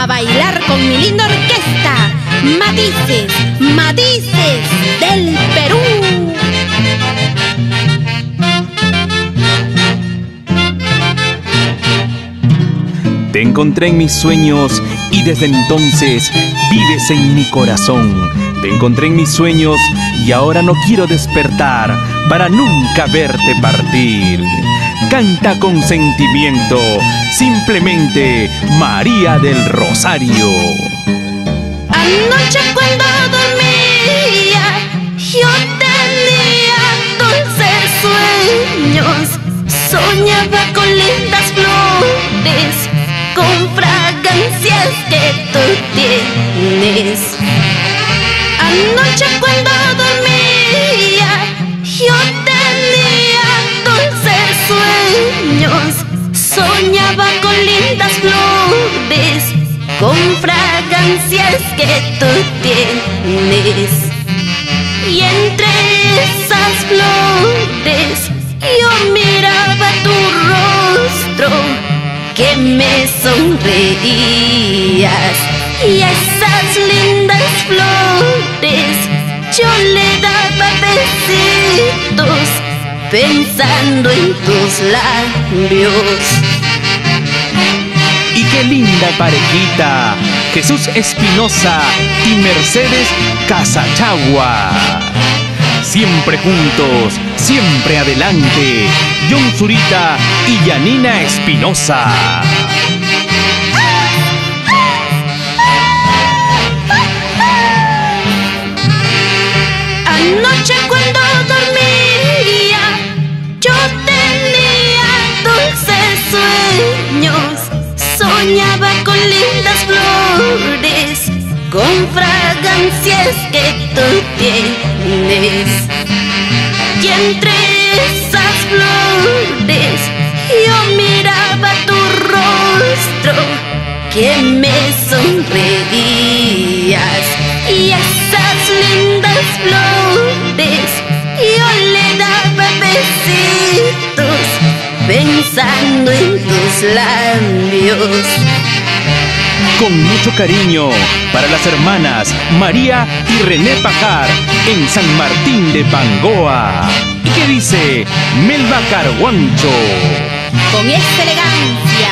bailar con mi linda orquesta. Matices, matices del Perú. Te encontré en mis sueños y desde entonces vives en mi corazón. Te encontré en mis sueños y ahora no quiero despertar para nunca verte partir. Canta con sentimiento, simplemente María del Rosario. Anoche cuando dormía, yo tenía dulces sueños. Soñaba con lindas flores, con fragancias que tú tienes. Anoche cuando dormía, yo tenía dulces sueños. Soñaba con lindas flores, con fragancias que tú tienes. Y entre esas flores yo miraba tu rostro, que me sonreías, y a esas lindas flores yo le daba besitos, pensando en tus labios. Y qué linda parejita, Jesús Espinosa y Mercedes Casachagua. Siempre juntos, siempre adelante, John Zurita y Yanina Espinosa. Anoche cuando dormía, yo tenía dulces sueños. Soñaba con lindas flores, con fragancias que tú tienes. Y entre esas flores yo miraba tu rostro, que me sonreías, y a esas lindas flores yo le daba besitos, pensando en tus labios. Con mucho cariño para las hermanas María y René Pajar en San Martín de Bangoa. ¿Y qué dice Melba Carguancho? Con esta elegancia,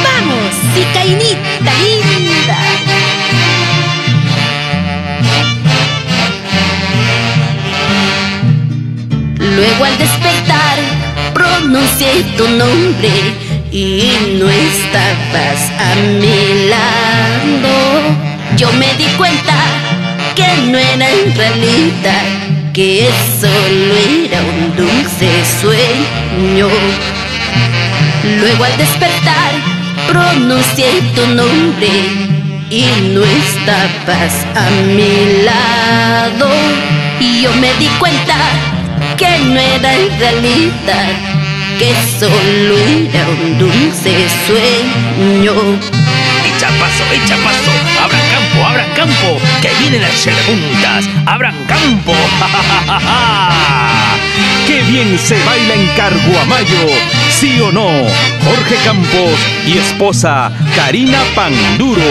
vamos, cicainita linda. Luego al despertar pronuncié tu nombre y no estabas a mi lado. Yo me di cuenta que no era en realidad, que solo era un dulce sueño. Luego al despertar pronuncié tu nombre y no estabas a mi lado. Y yo me di cuenta que no era en realidad, que solo era un dulce sueño. Echa paso, abran campo, que vienen las preguntas, abran campo. ¡Qué bien se baila en Carguamayo! ¿Sí o no? Jorge Campos y esposa Karina Panduro.